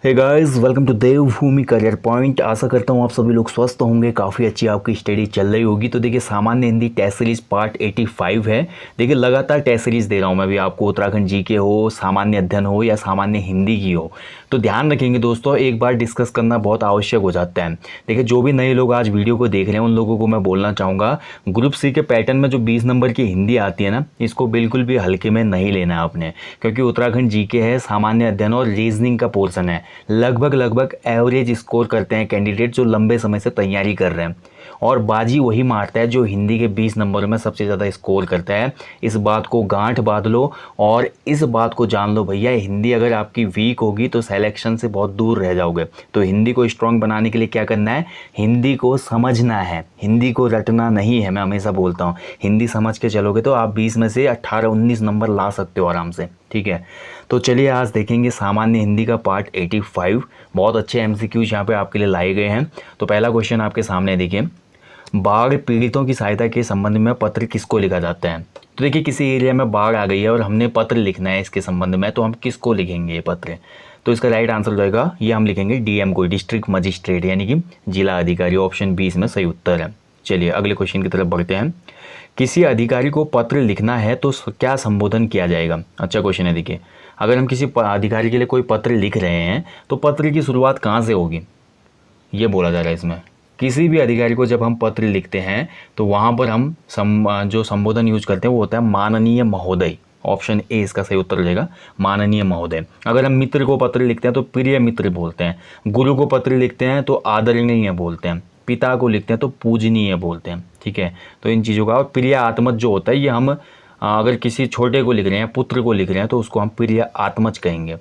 Hey guys, welcome to Devbhoomi career point. आशा करता हूँ आप सभी लोग स्वस्थ होंगे, काफ़ी अच्छी आपकी स्टडी चल रही होगी। तो देखिए, सामान्य हिंदी टेस्ट सीरीज पार्ट 85 है। देखिए, लगातार टेस्ट सीरीज दे रहा हूँ मैं भी आपको, उत्तराखंड जीके हो, सामान्य अध्ययन हो या सामान्य हिंदी की हो। तो ध्यान रखेंगे दोस्तों, एक बार डिस्कस करना बहुत आवश्यक हो जाता है। देखिए, जो भी नए लोग आज वीडियो को देख रहे हैं उन लोगों को मैं बोलना चाहूँगा, ग्रुप सी के पैटर्न में जो 20 नंबर की हिंदी आती है ना, इसको बिल्कुल भी हल्के में नहीं लेना है आपने, क्योंकि उत्तराखंड जीके है, सामान्य अध्ययन और रीजनिंग का पोर्शन है। लगभग एवरेज स्कोर करते हैं कैंडिडेट जो लंबे समय से तैयारी कर रहे हैं, और बाजी वही मारता है जो हिंदी के 20 नंबर में सबसे ज़्यादा स्कोर करता है। इस बात को गांठ बांध लो और इस बात को जान लो भैया, हिंदी अगर आपकी वीक होगी तो सिलेक्शन से बहुत दूर रह जाओगे। तो हिंदी को स्ट्रांग बनाने के लिए क्या करना है, हिंदी को समझना है, हिंदी को रटना नहीं है। मैं हमेशा बोलता हूँ, हिंदी समझ के चलोगे तो आप 20 में से 18-19 नंबर ला सकते हो आराम से। ठीक है, तो चलिए आज देखेंगे सामान्य हिंदी का पार्ट 85। बहुत अच्छे एमसीक्यूज यहाँ पे आपके लिए लाए गए हैं। तो पहला क्वेश्चन आपके सामने देखिए, बाढ़ पीड़ितों की सहायता के संबंध में पत्र किसको लिखा जाता है। तो देखिए, किसी एरिया में बाढ़ आ गई है और हमने पत्र लिखना है इसके संबंध में, तो हम किसको लिखेंगे ये पत्र। तो इसका राइट आंसर हो जाएगा, ये हम लिखेंगे डीएम को, डिस्ट्रिक्ट मजिस्ट्रेट यानी कि जिला अधिकारी। ऑप्शन 20 में सही उत्तर है। चलिए अगले क्वेश्चन की तरफ बढ़ते हैं। किसी अधिकारी को पत्र लिखना है तो क्या संबोधन किया जाएगा। अच्छा क्वेश्चन है। देखिए, अगर हम किसी अधिकारी के लिए कोई पत्र लिख रहे हैं तो पत्र की शुरुआत कहाँ से होगी, ये बोला जा रहा है इसमें। किसी भी अधिकारी को जब हम पत्र लिखते हैं तो वहाँ पर हम जो संबोधन यूज करते हैं वो होता है माननीय महोदय। ऑप्शन ए इसका सही उत्तर हो जाएगा, माननीय महोदय। अगर हम मित्र को पत्र लिखते हैं तो प्रिय मित्र बोलते हैं, गुरु को पत्र लिखते हैं तो आदरणीय बोलते हैं, पिता को लिखते हैं तो पूजनीय बोलते हैं। ठीक है, तो इन चीज़ों का। और प्रिय आत्मज जो होता है, ये हम अगर किसी छोटे को लिख रहे हैं, पुत्र को लिख रहे हैं, तो उसको हम प्रिय आत्मज कहेंगे।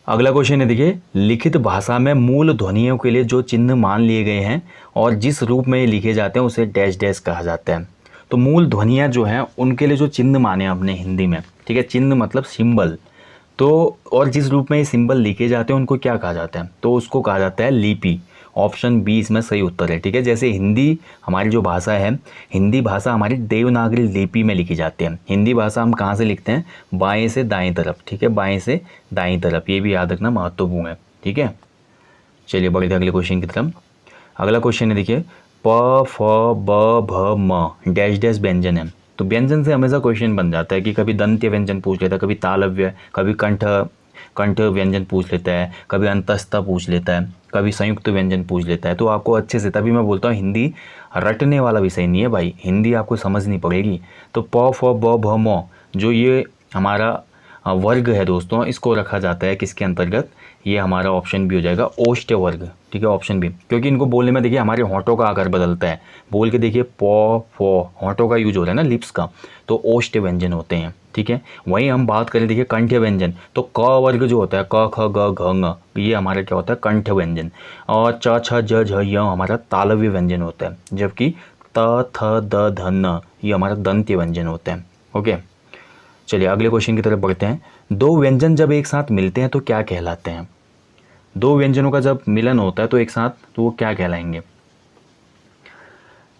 अगला क्वेश्चन है, देखिए, लिखित भाषा में मूल ध्वनियों के लिए जो चिन्ह मान लिए गए हैं और जिस रूप में ये लिखे जाते हैं उसे डैश डैश कहा जाता है। तो मूल ध्वनियाँ जो हैं उनके लिए जो चिन्ह माने हैं अपने हिंदी में, ठीक है, चिन्ह मतलब सिंबल। तो और जिस रूप में ये सिंबल लिखे जाते हैं उनको क्या कहा जाता है, तो उसको कहा जाता है लिपि। ऑप्शन 20 में सही उत्तर है। ठीक है, जैसे हिंदी हमारी जो भाषा है, हिंदी भाषा हमारी देवनागरी लिपि में लिखी जाती है। हिंदी भाषा हम कहाँ से लिखते हैं, बाएं से दाएं तरफ। ठीक है, बाएं से दाएं तरफ, ये भी याद रखना महत्वपूर्ण है। ठीक है, चलिए बढ़ते हैं अगले क्वेश्चन की तरफ। अगला क्वेश्चन है, देखिए, प फ ब भ म डैश डैश व्यंजन है। तो व्यंजन से हमेशा क्वेश्चन बन जाता है कि कभी दंत्य व्यंजन पूछ लेता है, कभी तालव्य, कभी कंठ कंठ व्यंजन पूछ लेता है, कभी अंतस्थ पूछ लेता है, कभी संयुक्त व्यंजन पूछ लेता है। तो आपको अच्छे से, तभी मैं बोलता हूँ हिंदी रटने वाला विषय नहीं है भाई, हिंदी आपको समझनी पड़ेगी। तो प फ ब भ म जो ये हमारा वर्ग है दोस्तों, इसको रखा जाता है किसके अंतर्गत, ये हमारा ऑप्शन भी हो जाएगा ओष्ठ वर्ग। ठीक है, ऑप्शन भी, क्योंकि इनको बोलने में देखिए हमारे होंठों का आकार बदलता है। बोल के देखिए, प फ होंठों का यूज हो रहा है ना, लिप्स का, तो ओष्ठ व्यंजन होते हैं। ठीक है, वहीं हम बात करें, देखिए, कंठ व्यंजन, तो क वर्ग जो होता है, क ख ग घ ङ, ये हमारा क्या होता है, कंठ व्यंजन। और च छ ज झ य हमारा तालव्य व्यंजन होता है, जबकि त थ द ध न ये हमारा दंत्य व्यंजन होते हैं। ओके, चलिए अगले क्वेश्चन की तरफ बढ़ते हैं। दो व्यंजन जब एक साथ मिलते हैं तो क्या कहलाते हैं। दो व्यंजनों का जब मिलन होता है तो एक साथ, तो वो क्या कहलाएंगे।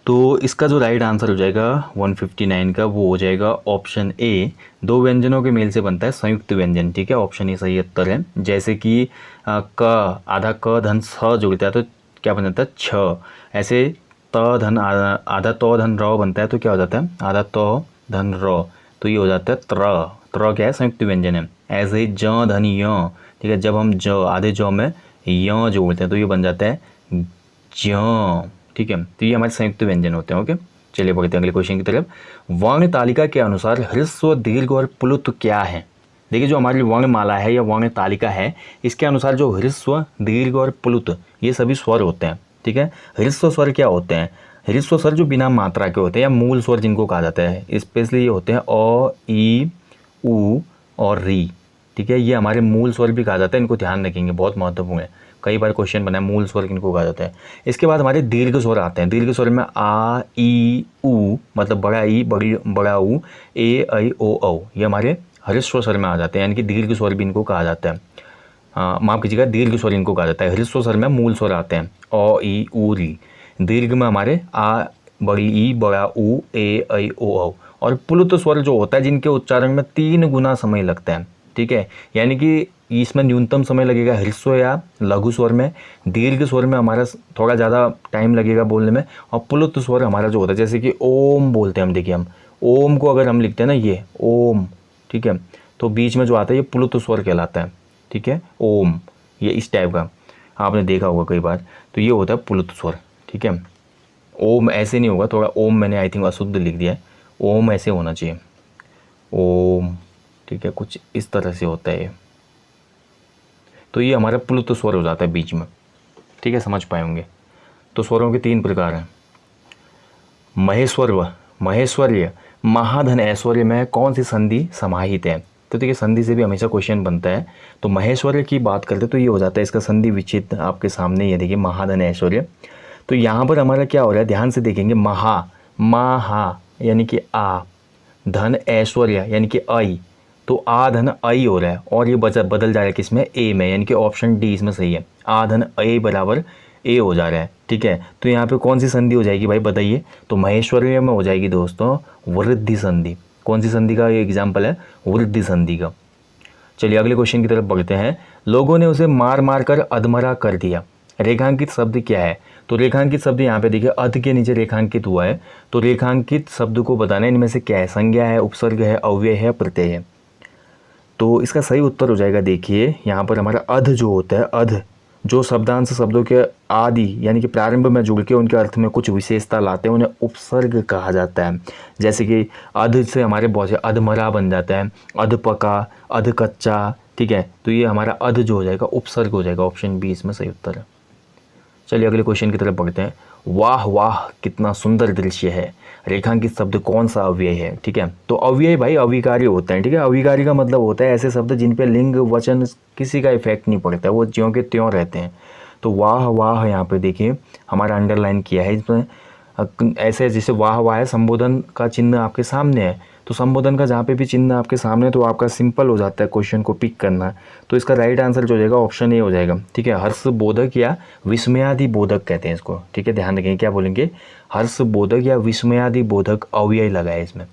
तो इसका जो राइट आंसर हो जाएगा 159 का, वो हो जाएगा ऑप्शन ए। दो व्यंजनों के मेल से बनता है संयुक्त व्यंजन। ठीक है, ऑप्शन ए सही उत्तर है। जैसे कि क आधा क धन स जुड़ता है तो क्या बन जाता है, छ। ऐसे त धन आधा तो धन र बनता है तो क्या हो जाता है, आधा तो धन र, तो ये हो जाता है त्र। त्र क्या है, संयुक्त व्यंजन है। ऐसे ही ज धन य, ठीक है, जब हम ज आधे ज में य जोड़ते हैं तो ये बन जाता है ज। ठीक है, तो ये हमारे संयुक्त व्यंजन होते हैं। ओके, चलिए बढ़ते हैं अगले क्वेश्चन की तरफ। वर्ण तालिका के अनुसार ह्रस्व, दीर्घ और प्लुत क्या है। देखिए, जो हमारी वर्णमाला है या वर्ण तालिका है, इसके अनुसार जो ह्रस्व, दीर्घ और प्लुत ये सभी स्वर होते हैं। ठीक है, ह्रस्व स्वर क्या होते हैं, ह्रस्व स्वर जो बिना मात्रा के होते हैं या मूल स्वर जिनको कहा जाता है, स्पेशली ये होते हैं अ, ई, उ और री। ठीक है, ये हमारे मूल स्वर भी कहा जाता है, इनको ध्यान रखेंगे, बहुत महत्वपूर्ण है। कई बार क्वेश्चन बना है, मूल स्वर किनको कहा जाता है। इसके बाद हमारे दीर्घ स्वर आते हैं। दीर्घ स्वर में आ, ई, उ, मतलब बड़ा ई, बड़ा उ, ए, ऐ, ओ, औ, ये हमारे ह्रस्व स्वर में आ जाते हैं, यानी कि दीर्घ स्वर भी इनको कहा जाता है। माफ कीजिएगा, दीर्घ स्वर इनको कहा जाता है। ह्रस्व स्वर में मूल स्वर आते हैं अ, ई, उ, री। दीर्घ में हमारे आ, बड़ी ई, बड़ा उ, ए, ऐ, ओ, औ। और प्लुत स्वर जो होता है, जिनके उच्चारण में 3 गुना समय लगता है। ठीक है, यानी कि इसमें न्यूनतम समय लगेगा ह्रस्व या लघु स्वर में, दीर्घ स्वर में हमारा थोड़ा ज़्यादा टाइम लगेगा बोलने में, और प्लुत स्वर हमारा जो होता है, जैसे कि ओम बोलते हैं हम, देखिए हम ओम को अगर हम लिखते हैं ना, ये ओम, ठीक है, तो बीच में जो आता है ये प्लुत स्वर कहलाता है, ठीक है, ओम, ये इस टाइप का आपने देखा होगा कई बार, तो ये होता है प्लुत स्वर, ठीक है। ओम ऐसे नहीं होगा, थोड़ा ओम मैंने आई थिंक अशुद्ध लिख दिया है, ओम ऐसे होना चाहिए, ओम, ठीक है, कुछ इस तरह से होता है ये, तो ये हमारा प्लुत स्वर हो जाता है बीच में, ठीक है, समझ पाए होंगे। तो स्वरों के 3 प्रकार हैं। महेश्वर, महेश्वर्य, महाधन ऐश्वर्य में कौन सी संधि समाहित है? तो देखिए संधि से भी हमेशा क्वेश्चन बनता है, तो महेश्वर्य की बात करते तो ये हो जाता है, इसका संधि विच्छेद आपके सामने ये देखिए, महाधन ऐश्वर्य। तो यहाँ पर हमारा क्या हो रहा है, ध्यान से देखेंगे, महा यानी कि आ, धन ऐश्वर्य यानी कि आई, तो आ धन आई हो रहा है, और ये बदल जा रहा है किसमें, ए में, यानी कि ऑप्शन डी इसमें सही है, आ धन ए बराबर ए हो जा रहा है, ठीक है। तो यहाँ पे कौन सी संधि हो जाएगी भाई बताइए? तो महेश्वर्य में हो जाएगी दोस्तों वृद्धि संधि। कौन सी संधि का ये एग्जाम्पल है? वृद्धि संधि का। चलिए अगले क्वेश्चन की तरफ बढ़ते हैं। लोगों ने उसे मार मार कर अधमरा कर दिया, रेखांकित शब्द क्या है? तो रेखांकित शब्द यहाँ पे देखिए अध के नीचे रेखांकित हुआ है, तो रेखांकित शब्द को बताना है इनमें से क्या है, संज्ञा है, उपसर्ग है, अव्यय है, प्रत्यय है। तो इसका सही उत्तर हो जाएगा, देखिए यहाँ पर हमारा अध जो होता है, अध जो शब्दांश शब्दों के आदि यानी कि प्रारंभ में जुड़ के उनके अर्थ में कुछ विशेषता लाते हैं, उन्हें उपसर्ग कहा जाता है। जैसे कि अध से हमारे बहुत से अधमरा बन जाता है, अध पका, अध कच्चा, ठीक है, तो ये हमारा अध जो हो जाएगा उपसर्ग हो जाएगा, ऑप्शन बी इसमें सही उत्तर है। चलिए अगले क्वेश्चन की तरफ बढ़ते हैं। वाह वाह कितना सुंदर दृश्य है, रेखांकित शब्द कौन सा अव्यय है? ठीक है, तो अव्यय भाई अविकारी होते हैं, ठीक है। अविकारी का मतलब होता है ऐसे शब्द जिन पे लिंग वचन किसी का इफेक्ट नहीं पड़ता, वो ज्यों के त्यों रहते हैं। तो वाह वाह यहाँ पे देखिए हमारा अंडरलाइन किया है, इसमें ऐसे जैसे वाह वाह है, संबोधन का चिन्ह आपके सामने है, तो संबोधन का जहाँ पे भी चिन्ह आपके सामने, तो आपका सिंपल हो जाता है क्वेश्चन को पिक करना। तो इसका राइट आंसर जो हो जाएगा ऑप्शन ए हो जाएगा, ठीक है। हर्ष बोधक या विस्मयादि बोधक कहते हैं इसको, ठीक है, ध्यान रखें क्या बोलेंगे, हर्ष बोधक या विस्मयादि बोधक अव्यय लगा है इसमें।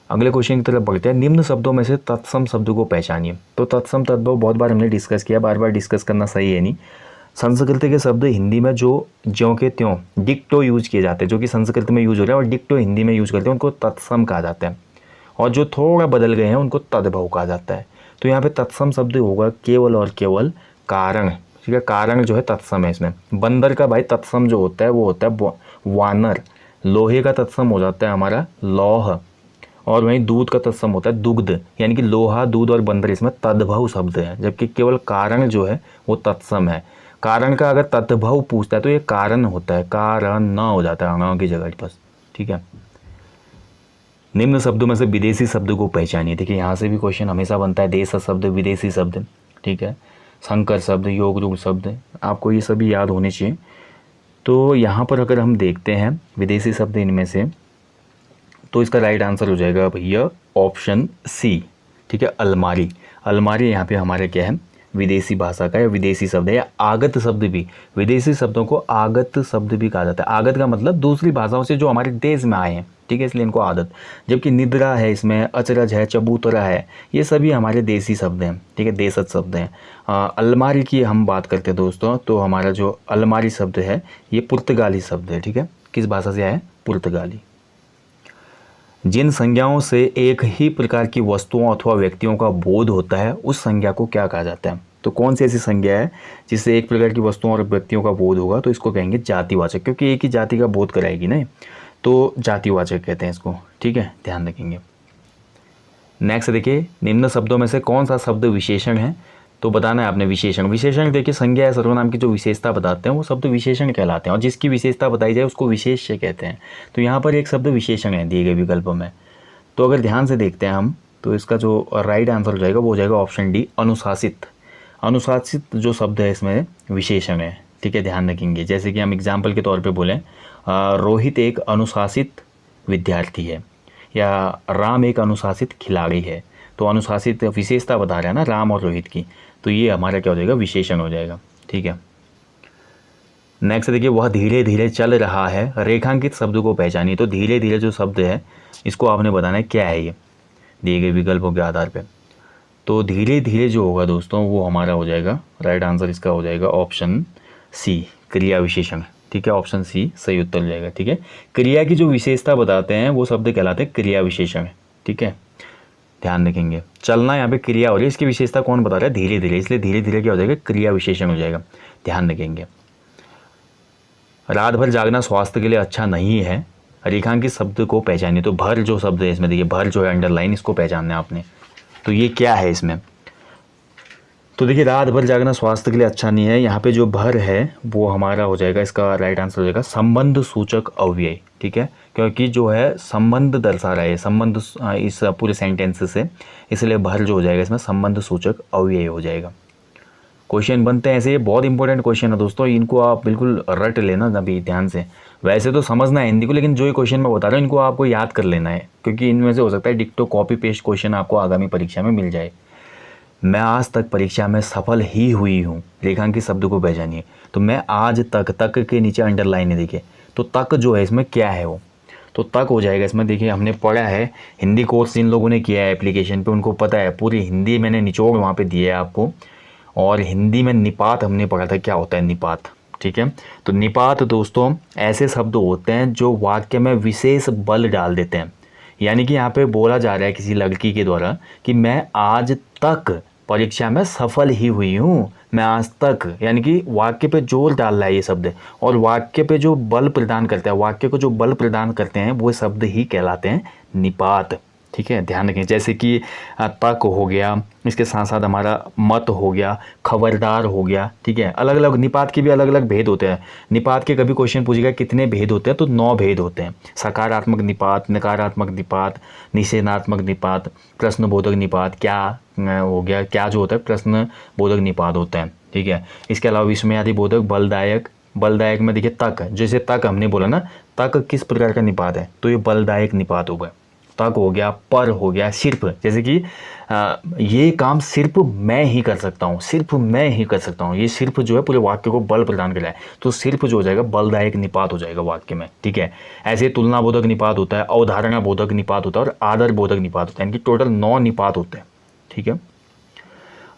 अगले क्वेश्चन की तरफ बढ़ते हैं। निम्न शब्दों में से तत्सम शब्द को पहचानिए। तो तत्सम तद्भव बहुत बार हमने डिस्कस किया, बार बार डिस्कस करना सही है नहीं। संस्कृत के शब्द हिंदी में जो ज्यों के त्यों डिक्टो यूज किए जाते हैं, जो कि संस्कृत में यूज हो रहे हैं और डिक्टो हिंदी में यूज करते हैं, उनको तत्सम कहा जाता है, और जो थोड़ा बदल गए हैं उनको तद्भव कहा जाता है। तो यहाँ पे तत्सम शब्द होगा केवल और केवल कारण, ठीक है, कारण जो है तत्सम है इसमें। बंदर का भाई तत्सम जो होता है वो होता है वानर, लोहे का तत्सम हो जाता है हमारा लौह, और वहीं दूध का तत्सम होता है दुग्ध, यानी कि लोहा, दूध और बंदर इसमें तद्भव शब्द है, जबकि केवल कारण जो है वो तत्सम है। कारण का अगर तद्भव पूछता है तो ये कारण होता है, कारण न हो जाता है न की जगह बस, ठीक है। निम्न शब्दों में से विदेशी शब्द को पहचानिए। देखिए यहाँ से भी क्वेश्चन हमेशा बनता है, देश शब्द, विदेशी शब्द, ठीक है, संकर शब्द, योग रूप शब्द, आपको ये सभी याद होने चाहिए। तो यहाँ पर अगर हम देखते हैं विदेशी शब्द इनमें से, तो इसका राइट आंसर हो जाएगा भैया ऑप्शन सी, ठीक है, अलमारी। अलमारी यहाँ पे हमारे क्या है, विदेशी भाषा का या विदेशी शब्द है, या आगत शब्द भी, विदेशी शब्दों को आगत शब्द भी कहा जाता है। आगत का मतलब दूसरी भाषाओं से जो हमारे देश में आए हैं, ठीक है, इसलिए इनको आदत। जबकि निद्रा है इसमें, अचरज है, चबूतरा है, ये सभी हमारे देसी शब्द हैं, ठीक है, देशज शब्द हैं। अलमारी की हम बात करते हैं दोस्तों, तो हमारा जो अलमारी शब्द है ये पुर्तगाली शब्द है, ठीक है, किस भाषा से आया है, पुर्तगाली। जिन संज्ञाओं से एक ही प्रकार की वस्तुओं अथवा व्यक्तियों का बोध होता है उस संज्ञा को क्या कहा जाता है? तो कौन सी ऐसी संज्ञा है जिससे एक प्रकार की वस्तुओं और व्यक्तियों का बोध होगा? तो इसको कहेंगे जातिवाचक, क्योंकि एक ही जाति का बोध कराएगी ना, तो जातिवाचक कहते हैं इसको, ठीक है, ध्यान रखेंगे। नेक्स्ट देखिए, निम्न शब्दों में से कौन सा शब्द विशेषण है? तो बताना है आपने विशेषण। विशेषण देखिए संज्ञा या सर्वनाम की जो विशेषता बताते हैं वो शब्द विशेषण कहलाते हैं, और जिसकी विशेषता बताई जाए उसको विशेष्य कहते हैं। तो यहाँ पर एक शब्द विशेषण है दिए गए विकल्पों में। तो अगर ध्यान से देखते हैं हम, तो इसका जो राइट आंसर हो जाएगा वो हो जाएगा ऑप्शन डी, अनुशासित। अनुशासित जो शब्द है इसमें विशेषण है, ठीक है, ध्यान रखेंगे। जैसे कि हम एग्जाम्पल के तौर पर बोलें, रोहित एक अनुशासित विद्यार्थी है, या राम एक अनुशासित खिलाड़ी है। तो अनुशासित विशेषता बता रहे हैं ना राम और रोहित की, तो ये हमारा क्या हो जाएगा, विशेषण हो जाएगा, ठीक है। नेक्स्ट देखिए, वह धीरे धीरे चल रहा है, रेखांकित शब्द को पहचानिए। तो धीरे धीरे जो शब्द है इसको आपने बताना है क्या है ये, दिए गए विकल्पों के आधार पर। तो धीरे धीरे जो होगा दोस्तों वो हमारा हो जाएगा, राइट आंसर इसका हो जाएगा ऑप्शन सी, क्रिया विशेषण। ठीक है, ऑप्शन सी सही उत्तर हो जाएगा। ठीक है, क्रिया की जो विशेषता बताते हैं वो शब्द कहलाते हैं क्रिया विशेषण। ठीक है, ध्यान रखेंगे, चलना यहाँ पे क्रिया हो रही है, इसकी विशेषता कौन बता रहा है, धीरे धीरे, इसलिए धीरे धीरे क्या हो जाएगा, क्रिया विशेषण हो जाएगा। ध्यान रखेंगे। रात भर जागना स्वास्थ्य के लिए अच्छा नहीं है, रेखांकित शब्द को पहचानिए। तो भर जो शब्द है इसमें देखिए, भर जो है अंडरलाइन, इसको पहचानना है आपने। तो ये क्या है इसमें, तो देखिए रात भर जागना स्वास्थ्य के लिए अच्छा नहीं है, यहाँ पे जो भर है वो हमारा हो जाएगा, इसका राइट आंसर हो जाएगा संबंध सूचक अव्यय। ठीक है, क्योंकि जो है संबंध दर्शा रहा है, संबंध इस पूरे सेंटेंस से, इसलिए भर जो हो जाएगा इसमें संबंध सूचक अव्यय हो जाएगा। क्वेश्चन बनते हैं ऐसे, ये बहुत इंपॉर्टेंट क्वेश्चन है दोस्तों, इनको आप बिल्कुल रट लेना अभी ध्यान से। वैसे तो समझना है हिंदी को, लेकिन जो ये क्वेश्चन मैं बता रहा हूँ इनको आपको याद कर लेना है, क्योंकि इनमें से हो सकता है डिक्टो कॉपी पेस्ट क्वेश्चन आपको आगामी परीक्षा में मिल जाए। मैं आज तक परीक्षा में सफल ही हुई हूँ, रेखांकित शब्द को पहचानिए। तो मैं आज तक, तक के नीचे अंडरलाइन है देखिए, तो तक जो है इसमें क्या है वो, तो तक हो जाएगा इसमें। देखिए हमने पढ़ा है, हिंदी कोर्स जिन लोगों ने किया है एप्लीकेशन पे उनको पता है, पूरी हिंदी मैंने निचोड़ वहाँ पे दिया है आपको। और हिंदी में निपात हमने पढ़ा था, क्या होता है निपात। ठीक है, तो निपात दोस्तों ऐसे शब्द होते हैं जो वाक्य में विशेष बल डाल देते हैं। यानी कि यहाँ पे बोला जा रहा है किसी लड़की के द्वारा कि मैं आज तक परीक्षा में सफल ही हुई हूँ, मैं आज तक, यानी कि वाक्य पे जोर डाल रहा है ये शब्द, और वाक्य पे जो बल प्रदान करता है, वाक्य को जो बल प्रदान करते हैं वो शब्द ही कहलाते हैं निपात। ठीक है, ध्यान रखें, जैसे कि तक हो गया, इसके साथ साथ हमारा मत हो गया, खबरदार हो गया। ठीक है, अलग अलग निपात के भी अलग अलग भेद होते हैं। निपात के कभी क्वेश्चन पूछेगा कितने भेद होते हैं, तो 9 भेद होते हैं। सकारात्मक निपात, नकारात्मक निपात, निषेधात्मक निपात, प्रश्नबोधक निपात, क्या हो गया, क्या जो होता है प्रश्न बोधक निपात होता है। ठीक है, इसके अलावा विस्मयादि बोधक, बलदायक, बलदायक में देखिए तक, जैसे तक हमने बोला ना, तक किस प्रकार का निपात है, तो ये बलदायक निपात होगा। तक हो गया, पर हो गया, सिर्फ, जैसे कि ये काम सिर्फ मैं ही कर सकता हूँ, सिर्फ मैं ही कर सकता हूँ, ये सिर्फ जो है पूरे वाक्य को बल प्रदान कर रहा है, तो सिर्फ जो हो जाएगा बलदायक निपात हो जाएगा वाक्य में। ठीक है, ऐसे तुलना बोधक निपात होता है, अवधारणा बोधक निपात होता है और आदर बोधक निपात होता है, इनकी टोटल 9 निपात होते हैं। ठीक है,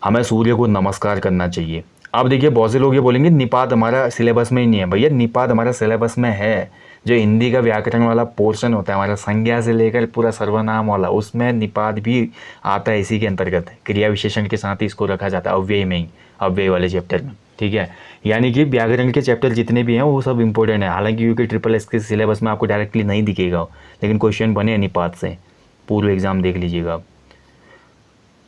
हमें सूर्य को नमस्कार करना चाहिए। अब देखिए बहुत से लोग ये बोलेंगे निपात हमारा सिलेबस में ही नहीं है। भैया निपात हमारा सिलेबस में है, जो हिंदी का व्याकरण वाला पोर्शन होता है हमारा, संज्ञा से लेकर पूरा सर्वनाम वाला, उसमें निपात भी आता है, इसी के अंतर्गत क्रिया विशेषण के साथ ही इसको रखा जाता है, अव्यय में ही, अव्यय वाले चैप्टर में। ठीक है, यानी कि व्याकरण के चैप्टर जितने भी हैं वो सब इंपॉर्टेंट है। हालांकि यूके ट्रिपल एस के सिलेबस में आपको डायरेक्टली नहीं दिखेगा, लेकिन क्वेश्चन बने निपात से, पूर्व एग्जाम देख लीजिएगा आप।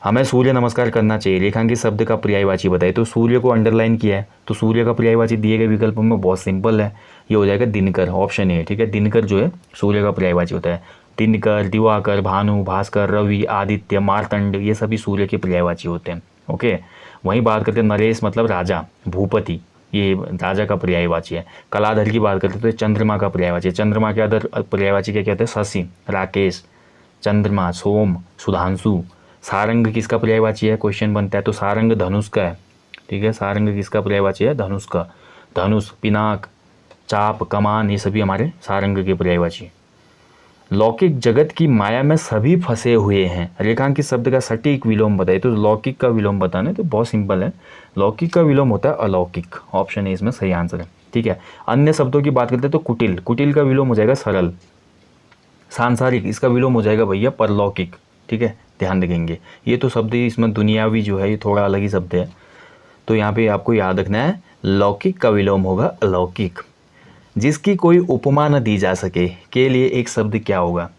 हमें सूर्य नमस्कार करना चाहिए, रेखांकित शब्द का पर्यायवाची बताइए। तो सूर्य को अंडरलाइन किया है, तो सूर्य का पर्यायवाची दिए गए विकल्प में बहुत सिंपल है, ये हो जाएगा दिनकर, ऑप्शन ए। ठीक है, दिनकर जो है सूर्य का पर्यायवाची होता है। दिनकर, दिवाकर, भानु, भास्कर, रवि, आदित्य, मार्तंड, ये सभी सूर्य के पर्यायवाची होते हैं। ओके, वहीं बात करते हैं नरेश मतलब राजा, भूपति, ये राजा का पर्यायवाची है। कलाधर की बात करते हैं तो चंद्रमा का पर्यायवाची है। चंद्रमा के अदर पर्यायवाची क्या कहते हैं, शशि, राकेश, चंद्रमा, सोम, सुधांशु। सारंग किसका पर्यायवाची है, क्वेश्चन बनता है, तो सारंग धनुष का है। ठीक है, सारंग किसका पर्यायवाची है, धनुष का। धनुष, पिनाक, चाप, कमान, ये सभी हमारे सारंग के पर्यायवाची। लौकिक जगत की माया में सभी फंसे हुए हैं, रेखांकित शब्द का सटीक विलोम बताइए। तो लौकिक का विलोम बताना तो बहुत सिंपल है, लौकिक का विलोम होता है अलौकिक, ऑप्शन ए इसमें सही आंसर है। ठीक है, अन्य शब्दों की बात करते हैं तो कुटिल, कुटिल का विलोम हो जाएगा सरल। सांसारिक, इसका विलोम हो जाएगा भैया परलौकिक। ठीक है, ध्यान रखेंगे, ये तो शब्द ही इसमें दुनियावी जो है ये थोड़ा अलग ही शब्द है, तो यहाँ पे आपको याद रखना है लौकिक का विलोम होगा अलौकिक। जिसकी कोई उपमा न दी जा सके के लिए एक शब्द क्या होगा,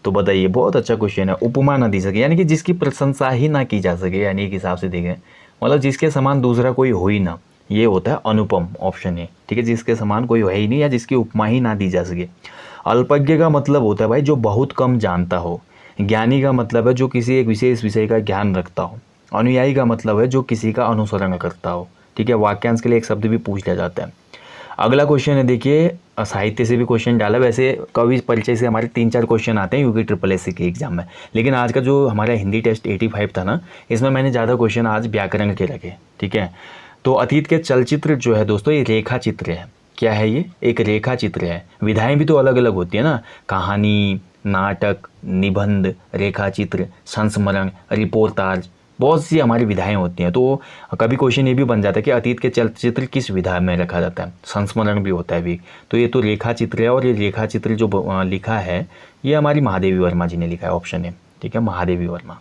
तो बताइए, बहुत अच्छा क्वेश्चन है। उपमा न दी सके यानी कि जिसकी प्रशंसा ही ना की जा सके, यानी एक हिसाब से देखें मतलब जिसके समान दूसरा कोई हो ही ना, ये होता है अनुपम, ऑप्शन ए। ठीक है, जिसके समान कोई है ही नहीं या जिसकी उपमा ही ना दी जा सके। अल्पज्ञ का मतलब होता है भाई जो बहुत कम जानता हो। ज्ञानी का मतलब है जो किसी एक विशेष विषय का ज्ञान रखता हो। अनुयायी का मतलब है जो किसी का अनुसरण करता हो। ठीक है, वाक्यांश के लिए एक शब्द भी पूछ लिया जाता है। अगला क्वेश्चन है, देखिए साहित्य से भी क्वेश्चन डाला, वैसे कवि परिचय से हमारे 3-4 क्वेश्चन आते हैं यूके ट्रिपल एस के एग्जाम में, लेकिन आज का जो हमारा हिंदी टेस्ट 85 था ना, इसमें मैंने ज़्यादा क्वेश्चन आज व्याकरण के रखे। ठीक है, तो अतीत के चलचित्र जो है दोस्तों ये रेखा चित्र है। क्या है ये, एक रेखा चित्र है। विधाएं भी तो अलग अलग होती है ना, कहानी, नाटक, निबंध, रेखा चित्र, संस्मरण, रिपोर्टाज, बहुत सी हमारी विधाएं होती हैं। तो कभी क्वेश्चन ये भी बन जाता है कि अतीत के चलचित्र किस विधा में रखा जाता है, संस्मरण भी होता है भी। तो ये तो रेखा चित्र है, और ये रेखा चित्र जो लिखा है ये हमारी महादेवी वर्मा जी ने लिखा है, ऑप्शन है, ठीक है, महादेवी वर्मा।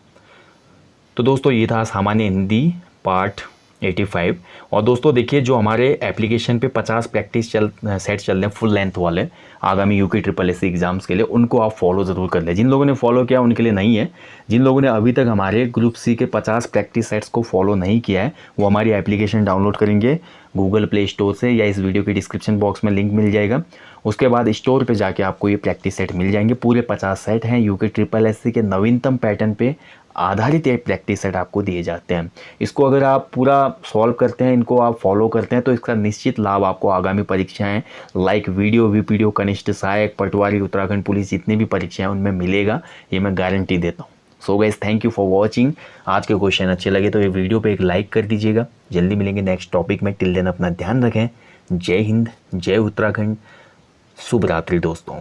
तो दोस्तों ये था सामान्य हिंदी पार्ट 85। और दोस्तों देखिए, जो हमारे एप्लीकेशन पे 50 प्रैक्टिस सेट चल रहे हैं फुल लेंथ वाले आगामी यूके ट्रिपल एस एग्जाम्स के लिए, उनको आप फॉलो ज़रूर कर लें। जिन लोगों ने फॉलो किया उनके लिए नहीं है, जिन लोगों ने अभी तक हमारे ग्रुप सी के 50 प्रैक्टिस सेट्स को फॉलो नहीं किया है वो हमारी एप्लीकेशन डाउनलोड करेंगे गूगल प्ले स्टोर से, या इस वीडियो के डिस्क्रिप्शन बॉक्स में लिंक मिल जाएगा। उसके बाद स्टोर पे जाके आपको ये प्रैक्टिस सेट मिल जाएंगे। पूरे 50 सेट हैं, यूके ट्रिपल एस के नवीनतम पैटर्न पे आधारित ये प्रैक्टिस सेट आपको दिए जाते हैं। इसको अगर आप पूरा सॉल्व करते हैं, इनको आप फॉलो करते हैं, तो इसका निश्चित लाभ आपको आगामी परीक्षाएं लाइक वीडियो, वीपीडीओ, कनिष्ठ सहायक, पटवारी, उत्तराखंड पुलिस, जितनी भी परीक्षाएं उनमें मिलेगा, ये मैं गारंटी देता हूँ। So guys, thank you for watching. आज के क्वेश्चन अच्छे लगे तो ये वीडियो पे एक लाइक कर दीजिएगा। जल्दी मिलेंगे नेक्स्ट टॉपिक में, टिल देन अपना ध्यान रखें। जय हिंद, जय उत्तराखंड, शुभ रात्रि दोस्तों।